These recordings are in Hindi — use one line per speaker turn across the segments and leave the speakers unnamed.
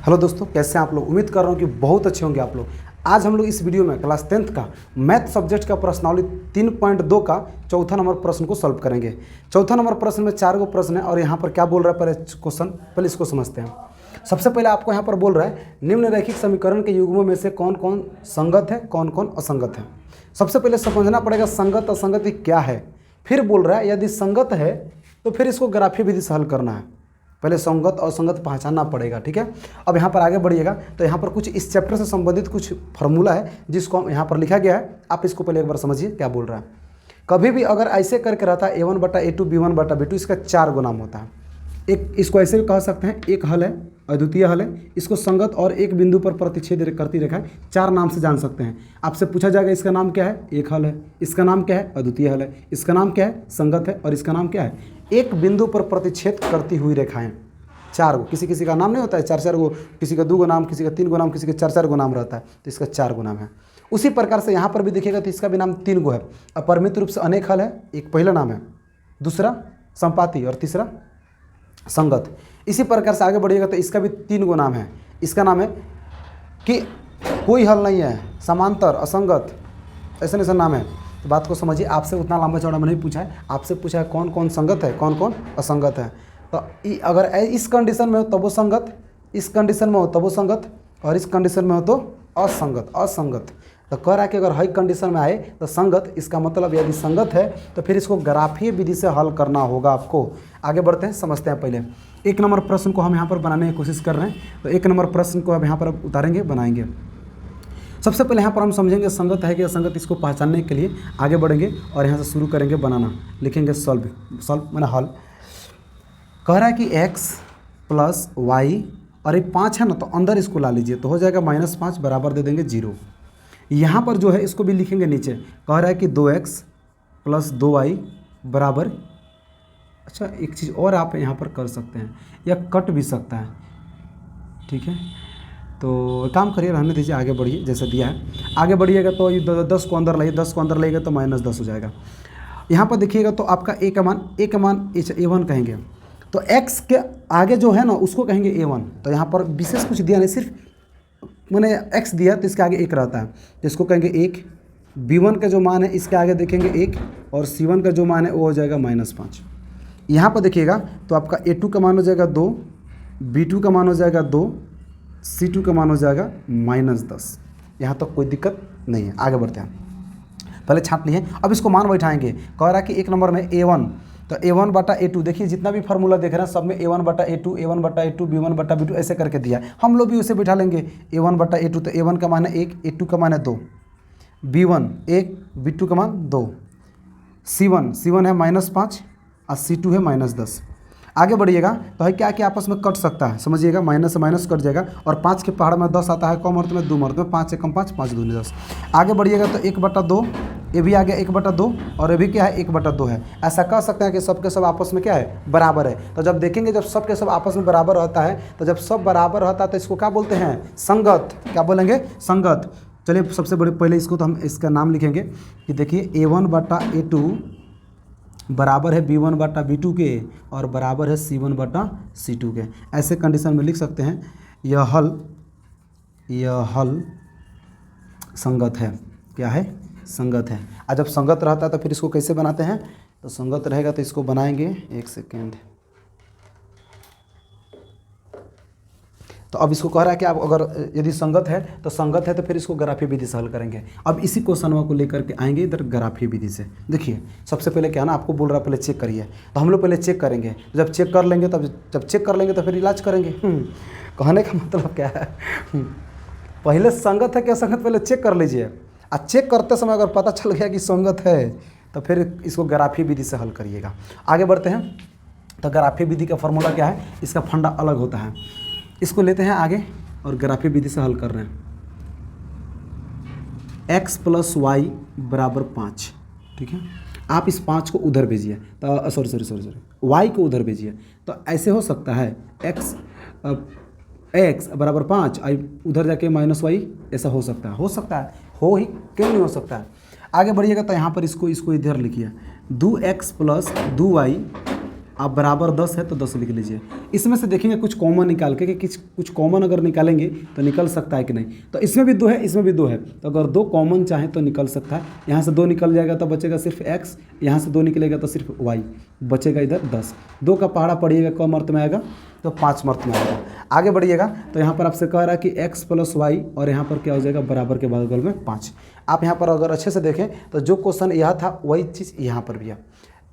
हेलो दोस्तों, कैसे हैं आप लोग। उम्मीद कर रहा हूँ कि बहुत अच्छे होंगे आप लोग। आज हम लोग इस वीडियो में क्लास 10th का मैथ सब्जेक्ट का प्रश्नावली 3.2 का चौथा नंबर प्रश्न को सॉल्व करेंगे। चौथा नंबर प्रश्न में 4 प्रश्न है और यहाँ पर क्या बोल रहा है पहले इसको समझते हैं। सबसे पहले आपको यहाँ पर बोल रहा है निम्नलिखित समीकरण के युग्मों में से कौन कौन संगत है, कौन कौन असंगत है। सबसे पहले समझना पड़ेगा संगत असंगत क्या है। फिर बोल रहा है यदि संगत है तो फिर इसको ग्राफीय विधि से हल करना है। पहले संगत और असंगत पहचानना पड़ेगा, ठीक है। अब यहाँ पर आगे बढ़िएगा तो यहाँ पर कुछ इस चैप्टर से संबंधित कुछ फार्मूला है जिसको यहाँ पर लिखा गया है। आप इसको पहले एक बार समझिए क्या बोल रहा है। कभी भी अगर ऐसे करके रहता है a1/a2 b1/b2, इसका 4 गुना होता है। एक इसको ऐसे भी कह सकते हैं, एक हल है, अद्वितीय हल है। इसको संगत और एक बिंदु पर प्रतिच्छेद करती रेखा 4 नाम से जान सकते हैं। आपसे पूछा जाएगा इसका नाम क्या है, एक हल है। इसका नाम क्या है, अद्वितीय हल है। इसका नाम क्या है, संगत है। और इसका नाम क्या है, एक बिंदु पर प्रतिच्छेद करती हुई रेखाएं। 4 गो, किसी किसी का नाम नहीं होता है 4 गो, किसी का 2 गो नाम, किसी का 3 गो नाम, किसी का 4 गो नाम रहता है, तो इसका 4 गो नाम है। उसी प्रकार से यहाँ पर भी देखिएगा तो इसका भी नाम 3 गो है। अपरिमित रूप से अनेक हल है, एक पहला नाम है, दूसरा संपाति और तीसरा संगत। इसी प्रकार से आगे बढ़िएगा तो इसका भी 3 गो नाम है। इसका नाम है कि कोई हल नहीं है, समांतर, असंगत, ऐसा ऐसा नाम है। तो बात को समझिए, आपसे उतना लंबा चौड़ा में नहीं पूछा है, आपसे पूछा है कौन कौन संगत है, कौन कौन असंगत है। तो अगर इस कंडीशन में हो तब वो संगत, इस कंडीशन में हो तब वो संगत, और इस कंडीशन में हो तो असंगत। असंगत तो कह रहा है कि अगर हाई कंडीशन में आए तो संगत, इसका मतलब यदि संगत है तो फिर इसको ग्राफीय विधि से हल करना होगा आपको। आगे बढ़ते हैं, समझते हैं। पहले 1 नंबर प्रश्न को हम यहाँ पर बनाने की कोशिश कर रहे हैं। तो 1 नंबर प्रश्न को अब यहाँ पर उतारेंगे, बनाएंगे। सबसे पहले यहाँ पर हम समझेंगे संगत है कि असंगत, इसको पहचानने के लिए आगे बढ़ेंगे और यहाँ से शुरू करेंगे बनाना। लिखेंगे सॉल्व मैंने हल। कह रहा है कि x + y और ये 5 है ना, तो अंदर इसको ला लीजिए तो हो जाएगा -5 बराबर दे देंगे 0। यहाँ पर जो है इसको भी लिखेंगे नीचे। कह रहा है कि 2x + 2y बराबर, अच्छा एक चीज़ और आप यहाँ पर कर सकते हैं, या कट भी सकता है, ठीक है। तो काम करिए, रहने दीजिए, आगे बढ़िए जैसे दिया है। आगे बढ़िएगा तो ये 10 को अंदर लाइए, 10 को अंदर लाइएगा तो -10 हो जाएगा। यहाँ पर देखिएगा तो आपका a का मान a1 कहेंगे, तो x के आगे जो है ना उसको कहेंगे a1। तो यहाँ पर विशेष कुछ दिया नहीं, सिर्फ मैंने x दिया तो इसके आगे 1 रहता है, तो इसको कहेंगे 1। b1 का जो मान है इसके आगे देखेंगे 1, और c1 का जो मान है वो हो जाएगा -5। यहाँ पर देखिएगा तो आपका a2 का मान हो जाएगा 2, b2 का मान हो जाएगा 2, c2 का मान हो जाएगा -10। यहाँ तक कोई दिक्कत नहीं है। आगे बढ़ते हैं, पहले छाप लिए, अब इसको मान बैठाएंगे। कह रहा है कि 1 नंबर में a1, तो a1/a2, देखिए जितना भी फार्मूला देख रहे हैं सब में a1/a2, a1/a2, b1/b2 ऐसे करके दिया है। हम लोग भी उसे बिठा लेंगे a1/a2, तो a1 का मान है 1, a2 का मान है 2, b1 1, b2 का मान 2, c1 है -5 और c2 है -10। आगे बढ़िएगा तो है क्या कि आपस में कट सकता है, समझिएगा, माइनस से माइनस कट जाएगा, और 5 के पहाड़ में 10 आता है, कम अर्थ में 2 अर्थ में, 5 से कम 5, 5 दूनी 10। आगे बढ़िएगा तो 1/2, ये भी आ गया 1/2, और ये भी क्या है 1/2 है। ऐसा कह सकते हैं कि सब के सब आपस में क्या है, बराबर है। तो जब देखेंगे जब सब के सब आपस में बराबर रहता है, तो जब सब बराबर रहता है तो इसको क्या बोलते हैं, संगत। क्या बोलेंगे, संगत। चलिए सबसे बड़े पहले इसको तो हम इसका नाम लिखेंगे कि देखिए a1/a2 बराबर है b1/b2 के, और बराबर है c1/c2 के। ऐसे कंडीशन में लिख सकते हैं यह हल संगत है। क्या है, संगत है। और जब संगत रहता है तो फिर इसको कैसे बनाते हैं, तो संगत रहेगा तो इसको बनाएंगे, एक सेकेंड। तो अब इसको कह रहा है कि आप अगर यदि संगत है तो फिर इसको ग्राफीय विधि से हल करेंगे। अब इसी क्वेश्चनवा को लेकर के आएंगे इधर ग्राफीय विधि से। देखिए सबसे पहले क्या ना, आपको बोल रहा है पहले चेक करिए, तो हम लोग पहले चेक करेंगे। तो जब चेक कर लेंगे तो फिर इलाज करेंगे। कहने का मतलब क्या है, पहले संगत है कि असंगत पहले चेक कर लीजिए, और चेक करते समय अगर पता चल गया कि संगत है तो फिर इसको ग्राफीय विधि से हल करिएगा। आगे बढ़ते हैं, तो ग्राफीय विधि का फॉर्मूला क्या है, इसका फंडा अलग होता है। इसको लेते हैं आगे और ग्राफीय विधि से हल कर रहे हैं। x + y बराबर 5, ठीक है। आप इस 5 को उधर भेजिए, तो सॉरी y को उधर भेजिए, तो ऐसे हो सकता है x बराबर 5, उधर जाके -y, ऐसा हो सकता है, हो ही क्यों नहीं हो सकता है। आगे बढ़िएगा तो यहाँ पर इसको इधर लिखिए, 2x + 2y आप बराबर 10 है तो 10 लिख लीजिए। इसमें से देखेंगे कुछ कॉमन निकाल के कि कुछ कॉमन अगर निकालेंगे तो निकल सकता है कि नहीं। तो इसमें भी 2 है, इसमें भी 2 है, तो अगर 2 कॉमन चाहे तो निकल सकता है। यहाँ से 2 निकल जाएगा तो बचेगा सिर्फ x, यहाँ से 2 निकलेगा तो सिर्फ y, बचेगा इधर 10। 2 का पहाड़ा पढ़िएगा कम अर्थ में आएगा तो 5 अर्थ में आएगा। आगे बढ़िएगा तो यहाँ पर आपसे कह रहा है कि x + y और यहाँ पर क्या हो जाएगा बराबर के बगल में 5। आप यहाँ पर अगर अच्छे से देखें तो जो क्वेश्चन यह था वही चीज़ यहाँ पर भी है,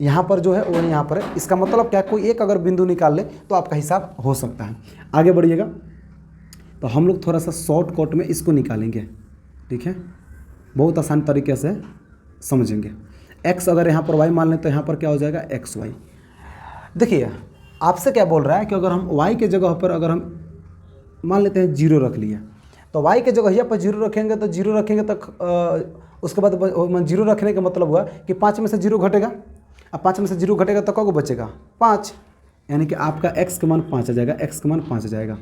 यहाँ पर जो है वो यहाँ पर है। इसका मतलब क्या है, कोई एक अगर बिंदु निकाल ले तो आपका हिसाब हो सकता है। आगे बढ़िएगा तो हम लोग थोड़ा सा शॉर्टकट में इसको निकालेंगे, ठीक है, बहुत आसान तरीके से समझेंगे। x अगर यहाँ पर y मान लें तो यहाँ पर क्या हो जाएगा xy। देखिए आपसे क्या बोल रहा है कि अगर हम y के जगह पर अगर हम मान लेते हैं 0 रख लिया, तो y के जगह यहाँ पर 0 रखेंगे तो 0 रखेंगे तो उसके बाद 0 रखने का मतलब हुआ कि 5 में से 0 घटेगा। अब 5 में से 0 घटेगा तो कब बचेगा 5, यानी कि आपका x का मान 5 आ जाएगा, x का मान 5 आ जाएगा।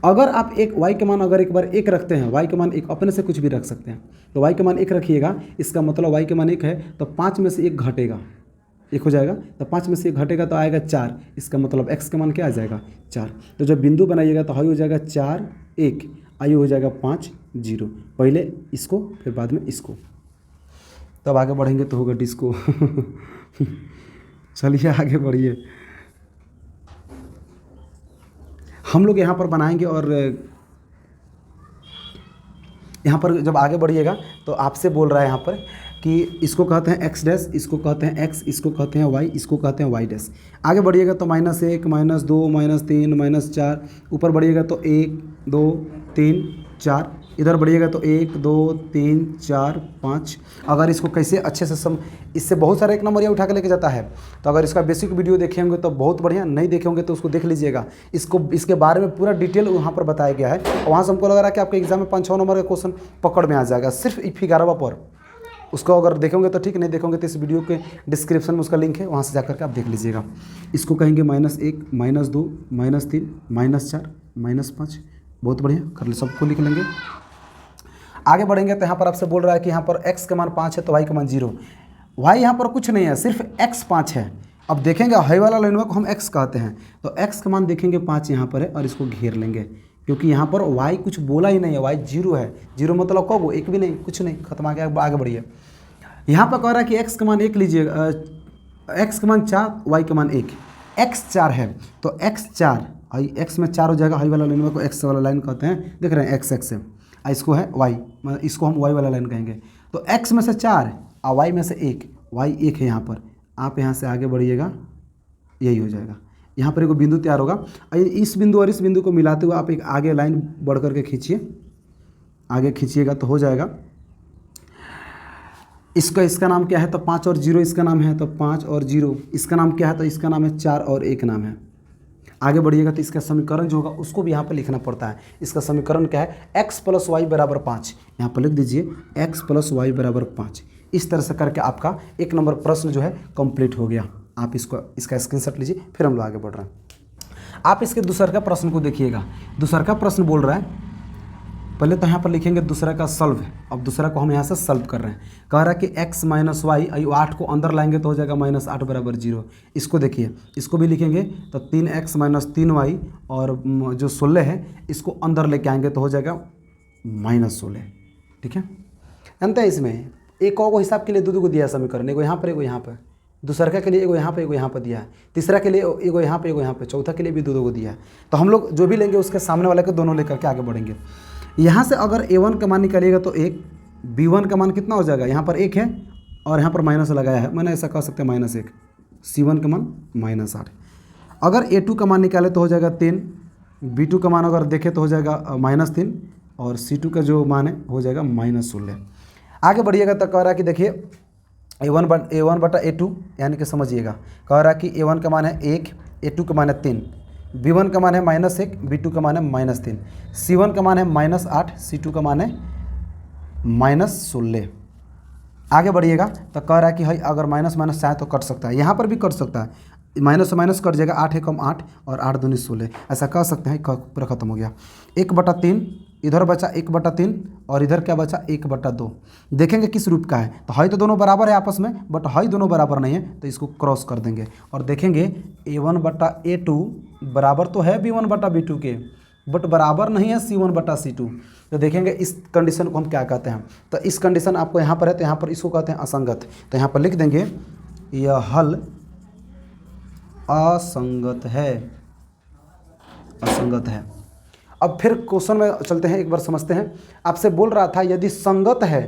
अगर आप एक y के मान अगर एक बार 1 रखते हैं, y के मान 1 अपने से कुछ भी रख सकते हैं, तो y के मान 1 रखिएगा, इसका मतलब y के मान 1 है तो 5 में से 1 घटेगा, 1 हो जाएगा, तो 5 में से 1 घटेगा तो आएगा 4, इसका मतलब x का मान क्या आ जाएगा 4। तो जब बिंदु बनाइएगा तो हाई हो जाएगा 4 1, आयु हो जाएगा 5 0, पहले इसको फिर बाद में इसको, तब आगे बढ़ेंगे तो होगा डिस्को। चलिए आगे बढ़िए, हम लोग यहाँ पर बनाएंगे और यहाँ पर जब आगे बढ़िएगा तो आपसे बोल रहा है यहाँ पर कि इसको कहते हैं x डैश, इसको कहते हैं x, इसको कहते हैं y, इसको कहते हैं y डैश। आगे बढ़िएगा तो -1 -2 -3 -4, ऊपर बढ़िएगा तो 1 2 3 4, इधर बढ़िएगा तो 1 2 3 4 5। अगर इसको कैसे अच्छे से इससे बहुत सारे 1 नंबर ये उठा के लेके जाता है, तो अगर इसका बेसिक वीडियो देखे होंगे तो बहुत बढ़िया, नहीं देखे होंगे तो उसको देख लीजिएगा। इसके बारे में पूरा डिटेल वहाँ पर बताया गया है, और वहाँ से हमको लग रहा है कि आपके एग्जाम में 5-6 नंबर का क्वेश्चन पकड़ में आ जाएगा सिर्फ 11वां पर। उसको अगर देखेंगे तो ठीक, नहीं देखेंगे तो इस वीडियो के डिस्क्रिप्शन में उसका लिंक है, वहाँ से जाकर के आप देख लीजिएगा। इसको कहेंगे -1 -2 -3 -4 -5। बहुत बढ़िया, कर ले, सबको लिख लेंगे। आगे बढ़ेंगे तो यहाँ पर आपसे बोल रहा है कि यहाँ पर x का मान 5 है तो y का मान 0। y यहाँ पर कुछ नहीं है, सिर्फ x 5 है। अब देखेंगे हाई वाला लाइन को हम x कहते हैं, तो x का मान देखेंगे 5 यहाँ पर है और इसको घेर लेंगे, क्योंकि यहाँ पर y कुछ बोला ही नहीं है, y 0 है। 0 मतलब कब, एक भी नहीं, कुछ नहीं, खत्म आ गया। आगे बढ़िए, यहाँ पर कह रहा है कि x का मान 1 लीजिएगा, x का मान 4 y का मान 1, x 4 है तो x 4 x में 4 हो जाएगा। हाई वाला लाइन को x वाला लाइन कहते हैं, देख रहे हैं x है, इसको है y, मतलब इसको हम y वाला लाइन कहेंगे। तो x में से 4 और y में से 1, y 1 है यहाँ पर। आप यहाँ से आगे बढ़िएगा, यही हो जाएगा। यहाँ पर एक बिंदु तैयार होगा, इस बिंदु और इस बिंदु को मिलाते हुए आप एक आगे लाइन बढ़ करके खींचिए, आगे खींचिएगा तो हो जाएगा। इसका नाम क्या है तो 5 और 0 इसका नाम है, तो 5 और 0 इसका नाम क्या है तो इसका नाम है 4 और 1 नाम है। आगे बढ़िएगा तो इसका समीकरण जो होगा उसको भी यहाँ पर लिखना पड़ता है। इसका समीकरण क्या है, x + y = 5। यहाँ पर लिख दीजिए x + y = 5। इस तरह से करके आपका 1 नंबर प्रश्न जो है कंप्लीट हो गया। आप इसका स्क्रीनशॉट लीजिए, फिर हम लोग आगे बढ़ रहे हैं। आप इसके दूसरा का प्रश्न को देखिएगा। दूसरा का प्रश्न बोल रहा है, पहले तो यहाँ पर लिखेंगे दूसरा का सॉल्व। अब दूसरा को हम यहाँ से सॉल्व कर रहे हैं। कह रहा है कि x - y, 8 को अंदर लाएंगे तो हो जाएगा -8 = 0। इसको देखिए, इसको भी लिखेंगे तो 3x - 3y और जो 16 है इसको अंदर लेके आएंगे तो हो जाएगा -16। ठीक है, जानते हैं इसमें एक और हिसाब के लिए दो को दिया है समीकरण, एगो यहाँ पर एगो यहाँ पर, दूसरा के लिए एगो यहाँ पे एगो यहाँ पर दिया है, तीसरा के लिए एगो यहाँ पे एगो यहाँ पे, चौथा के लिए भी दो को दिया है। तो हम लोग जो भी लेंगे उसके सामने वाले को दोनों लेकर के आगे बढ़ेंगे। यहाँ से अगर a1 का मान निकालिएगा तो 1, b1 का मान कितना हो जाएगा, यहाँ पर 1 है और यहाँ पर माइनस लगाया है, मैंने ऐसा कह सकते हैं -1, c1 का मान -8। अगर a2 का मान निकाले तो हो जाएगा 3, b2 का मान अगर देखें तो हो जाएगा -3 और c2 का जो मान है हो जाएगा -16। आगे बढ़िएगा तो कह रहा है कि देखिए a1 बटा a2, यानी कि समझिएगा, कह रहा है कि a1 का मान है 1, a2 का मान है 3, b1 का मान है -1, b2 का मान है -3, c1 का मान है -8, c2 का मान है -16। आगे बढ़िएगा तो कह रहा है कि भाई अगर माइनस चाहे तो कट सकता है, यहाँ पर भी कट सकता है, माइनस से माइनस कट जाएगा, 8 है कम 8 और 8 दूनी 16, ऐसा कह सकते हैं। पूरा खत्म हो गया। 1/3 इधर बचा 1/3 और इधर क्या बचा 1/2। देखेंगे किस रूप का है, तो हाई तो दोनों बराबर है आपस में, बट हाई दोनों बराबर नहीं है, तो इसको क्रॉस कर देंगे और देखेंगे a1/a2 बराबर तो है b1/b2 के, बट बराबर नहीं है c1/c2। तो देखेंगे इस कंडीशन को हम क्या कहते हैं, तो इस कंडीशन आपको यहाँ पर है, तो यहाँ पर इसको कहते हैं असंगत। तो यहाँ पर लिख देंगे यह हल असंगत है, असंगत है। अब फिर क्वेश्चन में चलते हैं, एक बार समझते हैं। आपसे बोल रहा था यदि संगत है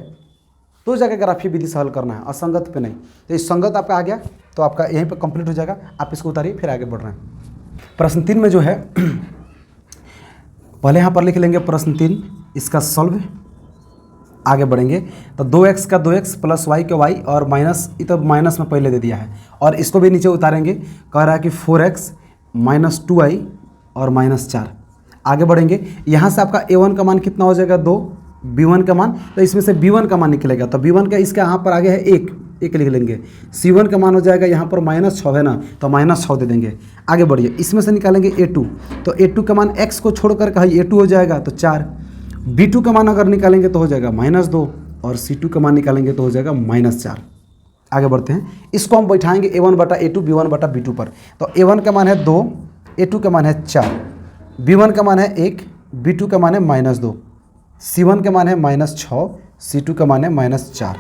तो जाके ग्राफीय विधि से हल करना है, असंगत पे नहीं। तो इस संगत आपका आ गया तो आपका यहीं पे कंप्लीट हो जाएगा। आप इसको उतारिए, फिर आगे बढ़ रहे हैं। प्रश्न 3 में जो है पहले यहाँ पर लिख लेंगे प्रश्न 3, इसका सॉल्व, आगे बढ़ेंगे। तो 2x का 2x प्लस y का y और माइनस, ये तो माइनस में पहले दे दिया है, और इसको भी नीचे उतारेंगे। कह रहा है कि 4x माइनस 2y और माइनस 4। आगे बढ़ेंगे, यहाँ से आपका a1 का मान कितना हो जाएगा 2, b1 का मान, तो इसमें से b1 का मान निकलेगा। तो b1 का इसका यहाँ पर आगे है 1 लिख लेंगे। c1 का मान हो जाएगा यहाँ पर -6 है ना, तो -6 दे देंगे। आगे बढ़िए, इसमें से निकालेंगे a2, तो a2 का मान x को छोड़ कर कहीं a2 हो जाएगा तो 4। b2 का मान अगर निकालेंगे तो हो जाएगा -2, और c2 का मान निकालेंगे तो हो जाएगा -4। आगे बढ़ते हैं, इसको हम बैठाएंगे a1/a2 b1/b2 पर। तो a1 का मान है 2, a2 का मान है 4, b1 का मान है 1, b2 का मान है -2, c1 का मान है -6, c2 का मान है -4।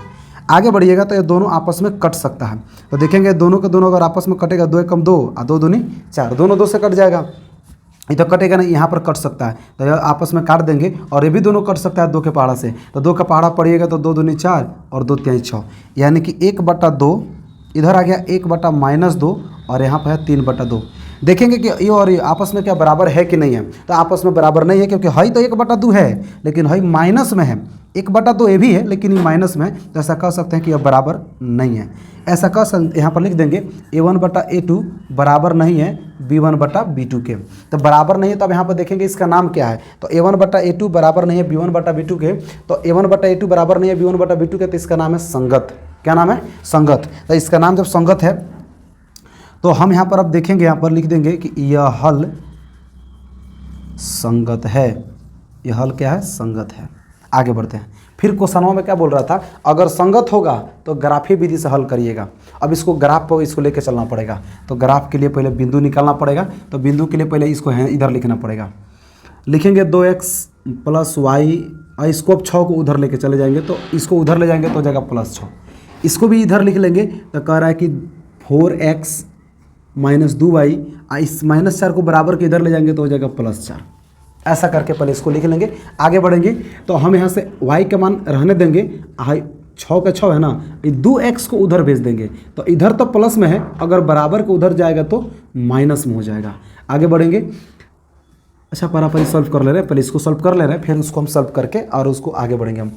आगे बढ़िएगा तो ये दोनों आपस में कट सकता है। तो देखेंगे दोनों के दोनों अगर आपस में कटेगा, 2 एकम 2 और 2 दूनी 4, दोनों 2 से कट जाएगा। ये तो कटेगा नहीं, यहाँ पर कट सकता है, तो यह आपस में काट देंगे। और ये भी दोनों कट सकता है 2 के पहाड़ा से, तो 2 का पहाड़ा पड़िएगा तो 2 दूनी 4 और 2 तिहाई 6, यानी कि 1/2 इधर आ गया, 1/-2 और यहाँ पर है 3/2। देखेंगे कि ये और ये आपस में क्या बराबर है कि नहीं है, तो आपस में बराबर नहीं है, क्योंकि हाई तो 1/2 है, लेकिन हाई माइनस में है। 1/2 ये भी है, लेकिन ये माइनस में, तो ऐसा कह सकते हैं कि यह बराबर नहीं है। ऐसा कह सकते, यहाँ पर लिख देंगे a1/a2 बराबर नहीं है b1/b2 के। तो बराबर नहीं है, तो अब यहाँ पर देखेंगे इसका नाम क्या है। तो a1/a2 बराबर नहीं है b1/b2 के, तो a1/a2 बराबर नहीं है b1/b2 के, तो इसका नाम है संगत। क्या नाम है? संगत। तो इसका नाम जब संगत है तो हम यहाँ पर अब देखेंगे, यहाँ पर लिख देंगे कि यह हल संगत है। यह हल क्या है? संगत है। आगे बढ़ते हैं। फिर क्वेश्चनों में क्या बोल रहा था, अगर संगत होगा तो ग्राफीय विधि से हल करिएगा। अब इसको ग्राफ पर इसको लेके चलना पड़ेगा, तो ग्राफ के लिए पहले बिंदु निकालना पड़ेगा। तो बिंदु के लिए पहले इसको है इधर लिखना पड़ेगा। लिखेंगे 2x प्लस वाई, इसको अब 6 को उधर लेके चले जाएंगे, तो इसको उधर ले जाएंगे तो हो जाएगा +6। इसको भी इधर लिख लेंगे, तो कह रहा है कि 4x माइनस 2y, इस -4 को बराबर के इधर ले जाएंगे तो हो जाएगा +4। ऐसा करके पहले इसको लिख लेंगे। आगे बढ़ेंगे तो हम यहाँ से y का मान रहने देंगे, 6 का 6 है ना, 2x को उधर भेज देंगे, तो इधर तो प्लस में है, अगर बराबर के उधर जाएगा तो माइनस में हो जाएगा। आगे बढ़ेंगे। अच्छा, पहले सॉल्व कर ले रहे हैं, पहले इसको सॉल्व कर ले रहे हैं, फिर उसको हम सॉल्व करके और उसको आगे बढ़ेंगे। हम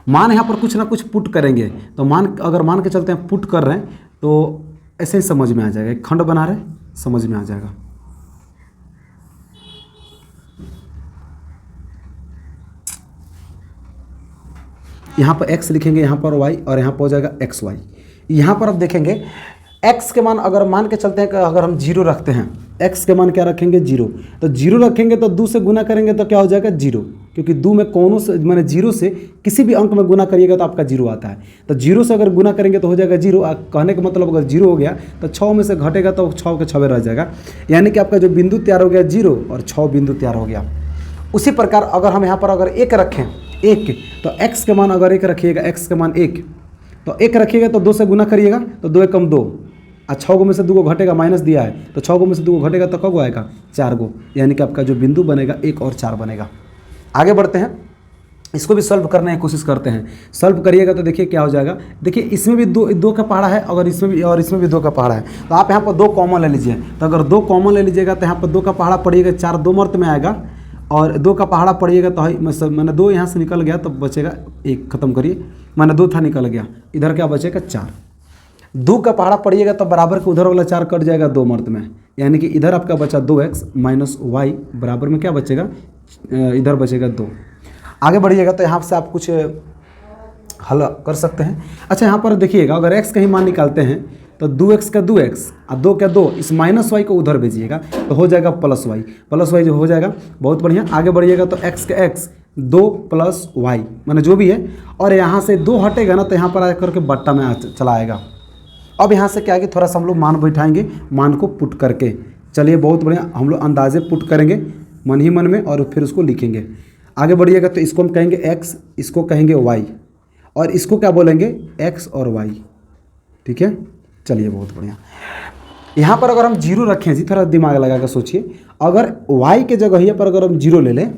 मान यहाँ पर कुछ ना कुछ पुट करेंगे, तो अगर मान के चलते हैं पुट कर रहे हैं तो ऐसे ही समझ में आ जाएगा। एक खंड बना रहे, समझ में आ जाएगा। यहाँ पर x लिखेंगे, यहाँ पर y और यहाँ पर हो जाएगा xy। यहाँ पर अब देखेंगे x के मान अगर मान के चलते हैं कि अगर हम 0 रखते हैं, x के मान क्या रखेंगे 0, तो 0 रखेंगे तो 2 से गुना करेंगे तो क्या हो जाएगा 0, क्योंकि 2 में कौनों से मैंने 0 से किसी भी अंक में गुना करिएगा तो आपका 0 आता है। तो 0 से अगर गुना करेंगे तो हो जाएगा 0। कहने का मतलब अगर 0 हो गया तो 6 में से घटेगा तो 6 के 6 रह जाएगा, यानी कि आपका जो बिंदु तैयार हो गया 0 और 6 बिंदु तैयार हो गया। उसी प्रकार अगर हम यहाँ पर अगर 1 रखें, 1, तो x के मान अगर 1 रखिएगा, x के मान 1, तो 1 रखिएगा तो 2 से गुना करिएगा तो 2 एकम 2, और 6 को में से 2 को घटेगा, माइनस दिया है तो 6 को में से 2 को घटेगा तो कब आएगा 4 को, यानी कि आपका जो बिंदु बनेगा 1 और 4 बनेगा। आगे बढ़ते हैं, इसको भी सॉल्व करने की कोशिश करते हैं। सॉल्व करिएगा तो देखिए क्या हो जाएगा। देखिए इसमें भी 2 का पहाड़ा है, अगर इसमें भी 2 का पहाड़ा है, तो आप यहाँ पर 2 कॉमन ले लीजिए। तो अगर 2 कॉमन ले लीजिएगा तो यहाँ पर 2 का पहाड़ा पड़िएगा 4, 2 मर्त में आएगा, और 2 का पहाड़ा पड़िएगा तो मैंने 2 यहाँ से निकल गया तो बचेगा 1, खत्म करिए, मैंने 2 था निकल गया, इधर क्या बचेगा 4। 2 का पहाड़ा पड़िएगा तो बराबर के उधर वाला 4 कट जाएगा 2 मर्त में, यानी कि इधर आपका बचा 2x माइनस y, बराबर में क्या बचेगा, इधर बचेगा 2। आगे बढ़िएगा तो यहाँ से आप कुछ हल कर सकते हैं। अच्छा, यहाँ पर देखिएगा अगर x का ही मान निकालते हैं तो 2x का 2x और 2 का 2, इस माइनस वाई को उधर भेजिएगा तो हो जाएगा प्लस वाई जो हो जाएगा। बहुत बढ़िया, आगे बढ़िएगा तो x का x 2 प्लस वाई माने जो भी है, और यहाँ से 2 हटेगा ना तो यहाँ पर आकर के बट्टा में चला आएगा। अब यहाँ से क्या है कि थोड़ा सा हम लोग मान बैठाएंगे, मान को पुट करके। चलिए बहुत बढ़िया, हम लोग अंदाजे पुट करेंगे मन ही मन में और फिर उसको लिखेंगे। आगे बढ़िएगा तो इसको हम कहेंगे x, इसको कहेंगे y, और इसको क्या बोलेंगे x और y। ठीक है, चलिए बहुत बढ़िया। यहाँ पर अगर हम जीरो रखें जी, थोड़ा दिमाग लगा कर सोचिए, अगर y के जगह पर अगर हम जीरो ले लें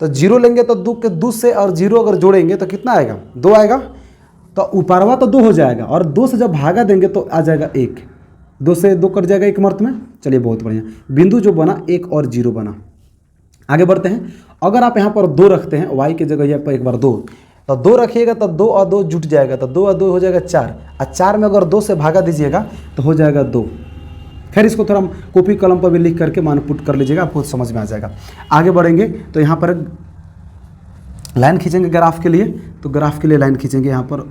तो जीरो लेंगे तो 2 के 2 से और जीरो अगर जोड़ेंगे तो कितना आएगा, 2 आएगा। तो ऊपरवा तो 2 हो जाएगा, और 2 से जब भागा देंगे तो आ जाएगा 1, 2 से 2 कट जाएगा एक मर्त में। चलिए बहुत बढ़िया, बिंदु जो बना 1 और 0 बना। आगे बढ़ते हैं, अगर आप यहाँ पर 2 रखते हैं, y के जगह पर एक बार 2, तो 2 रखिएगा तो 2 और 2 जुट जाएगा, तो 2 और 2 हो जाएगा 4, और 4 में अगर 2 से भागा दीजिएगा तो हो जाएगा 2। खैर इसको थोड़ा कॉपी कलम पर भी लिख करके मान पुट कर लीजिएगा, आपको समझ में आ जाएगा। आगे बढ़ेंगे तो यहाँ पर लाइन खींचेंगे ग्राफ के लिए, तो ग्राफ के लिए लाइन खींचेंगे। यहाँ पर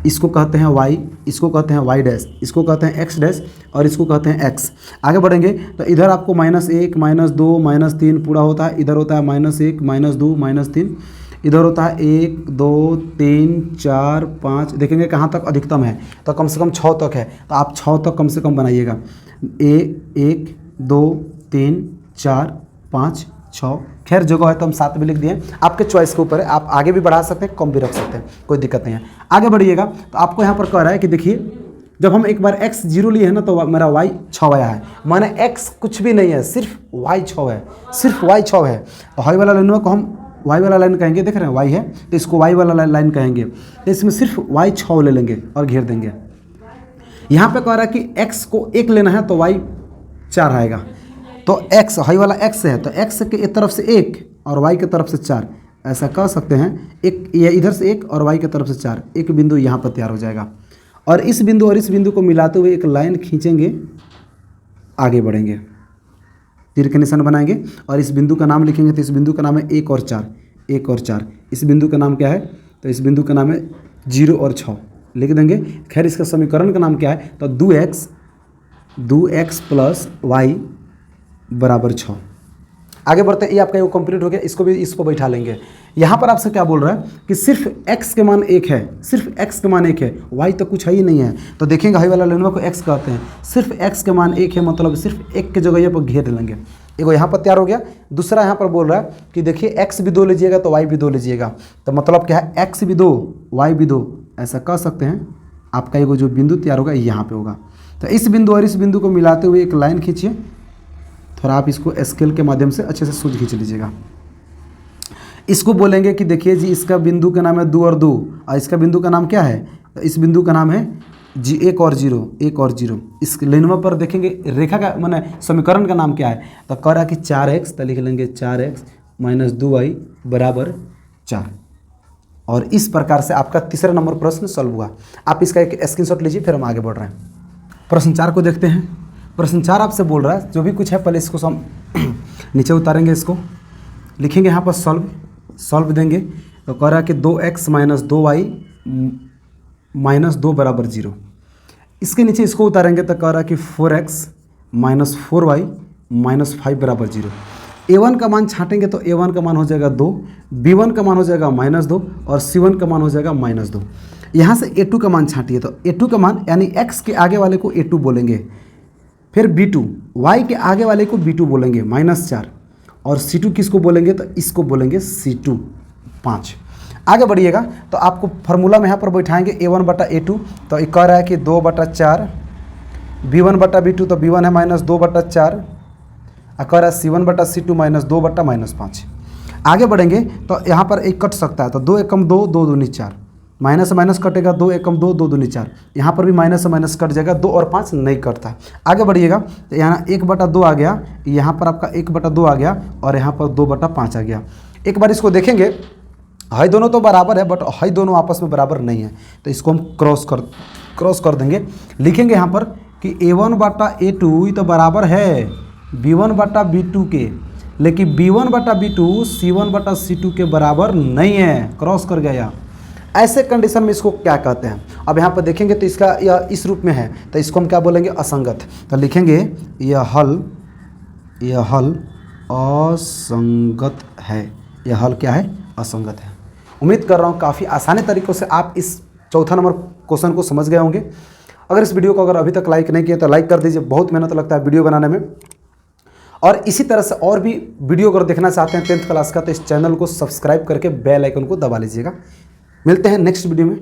इसको कहते हैं y, इसको कहते हैं y डैश, इसको कहते हैं x डैश, और इसको कहते हैं x। आगे बढ़ेंगे तो इधर आपको -1 -2 -3 पूरा होता है, इधर होता है -1 -2 -3, इधर होता है 1 2 3 4 5, देखेंगे कहाँ तक अधिकतम है तो कम से कम 6 तक है, तो आप 6 तक कम से कम बनाइएगा। 1 2 3 4 5 6, खैर जगह है तो हम 7 भी लिख दिए, आपके चॉइस के ऊपर है, आप आगे भी बढ़ा सकते हैं, कम भी रख सकते हैं, कोई दिक्कत नहीं है। आगे बढ़िएगा तो आपको यहाँ पर कह रहा है कि देखिए जब हम एक बार x 0 लिए है ना तो मेरा y 6 आया है, माने x कुछ भी नहीं है, सिर्फ y 6 है, सिर्फ y 6 है। तो y वाला लाइन को हम y वाला लाइन कहेंगे, देख रहे हैं y है तो इसको y वाला लाइन कहेंगे, तो इसमें सिर्फ y 6 ले लेंगे और घेर देंगे। यहाँ पे कह रहा है कि x को 1 लेना है तो y 4 आएगा, तो x हाई वाला x है तो x के एक तरफ से 1 और y की तरफ से 4, ऐसा कह सकते हैं। एक ये इधर से 1 और y की तरफ से 4, एक बिंदु यहाँ पर तैयार हो जाएगा। और इस बिंदु और इस बिंदु को मिलाते हुए एक लाइन खींचेंगे, आगे बढ़ेंगे, तीर के निशान बनाएंगे और इस बिंदु का नाम लिखेंगे, तो इस बिंदु का नाम है 1 और 4, 1 और 4। इस बिंदु का नाम क्या है, तो इस बिंदु का नाम है 0 और 6 लिख देंगे। खैर इसका समीकरण का नाम क्या है, तो 2x प्लस y बराबर 6। आगे बढ़ते हैं, ये आपका वो कंप्लीट हो गया, इसको भी इसको बैठा लेंगे। यहाँ पर आपसे क्या बोल रहा है कि सिर्फ x के मान 1 है, सिर्फ x के मान 1 है, y तो कुछ है ही नहीं है। तो देखेंगे हाई वाला लेनवा को x कहते हैं, सिर्फ x के मान 1 है, मतलब सिर्फ 1 के जगह पर घेर लेंगे। एगो यहाँ पर तैयार हो गया। दूसरा यहाँ पर बोल रहा है कि देखिए x भी 2 लीजिएगा तो y भी 2 लीजिएगा, तो मतलब क्या है, x भी 2 y भी 2, ऐसा कह सकते हैं। आपका एगो जो बिंदु तैयार होगा यहाँ पे होगा। तो इस बिंदु और इस बिंदु को मिलाते हुए एक लाइन खींचिए, थोड़ा आप इसको स्केल के माध्यम से अच्छे से सूझ खींच लीजिएगा। इसको बोलेंगे कि देखिए जी, इसका बिंदु का नाम है 2 और 2, और इसका बिंदु का नाम क्या है, तो इस बिंदु का नाम है 1 और 0, 1 और 0। इस लाइनवा पर देखेंगे रेखा का माने समीकरण का नाम क्या है, तो कह रहा है कि 4x, तो लिख लेंगे 4x माइनस 2y बराबर 4। और इस प्रकार से आपका तीसरा नंबर प्रश्न सॉल्व हुआ। आप इसका एक स्क्रीनशॉट लीजिए, फिर हम आगे बढ़ रहे हैं। प्रश्न 4 को देखते हैं। प्रश्न 4 आपसे बोल रहा है, जो भी कुछ है पहले इसको हम नीचे उतारेंगे, इसको लिखेंगे यहाँ पर सॉल्व देंगे। तो कह रहा है कि 2x माइनस 2y माइनस 2 बराबर 0। इसके नीचे इसको उतारेंगे तो कह रहा है कि 4x माइनस 4y माइनस 5 बराबर 0। a1 का मान छाटेंगे तो a1 का मान हो जाएगा 2, b1 का मान हो जाएगा -2 और c1 का मान हो जाएगा -2। यहाँ से a2 का मान छाटिए, तो a2 का मान यानी x के आगे वाले को a2 बोलेंगे, फिर b2 y के आगे वाले को b2 बोलेंगे -4, और c2 किसको बोलेंगे, तो इसको बोलेंगे c2 5। आगे बढ़िएगा तो आपको फार्मूला में यहाँ पर बैठाएंगे a1 बटा a2, तो ये कह रहा है कि 2/4, b1 बटा b2, तो b1 है -2/4, और कह रहा है c1 बटा c2 -2/-5। आगे बढ़ेंगे तो यहाँ पर एक कट सकता है, तो 2 एकम 2, 2 दूनी 4, माइनस से माइनस कटेगा, 2 एकम 2, 2 दूनी 4। यहाँ पर भी माइनस से माइनस कट जाएगा, 2 और 5 नहीं कटता। आगे बढ़िएगा तो यहाँ 1/2 आ गया, यहाँ पर आपका 1/2 आ गया, और यहाँ पर 2/5 आ गया। एक बार इसको देखेंगे, हाई दोनों तो बराबर है, बट हाई दोनों आपस में बराबर नहीं है, तो इसको हम क्रॉस कर देंगे। लिखेंगे यहाँ पर कि a1/a2 तो बराबर है b1/b2 के, लेकिन b1/b2 c1/c2 के बराबर नहीं है, क्रॉस कर गया। ऐसे कंडीशन में इसको क्या कहते हैं, अब यहाँ पर देखेंगे तो इसका यह इस रूप में है, तो इसको हम क्या बोलेंगे, असंगत। तो लिखेंगे यह हल असंगत है। यह हल क्या है, असंगत है। उम्मीद कर रहा हूँ काफ़ी आसानी तरीक़ों से आप इस चौथा नंबर क्वेश्चन को समझ गए होंगे। अगर इस वीडियो को अगर अभी तक लाइक नहीं किया तो लाइक कर दीजिए, बहुत मेहनत लगता है वीडियो बनाने में। और इसी तरह से और भी वीडियो अगर देखना चाहते हैं 10th क्लास का, तो इस चैनल को सब्सक्राइब करके बेल आइकन को दबा लीजिएगा। मिलते हैं नेक्स्ट वीडियो में।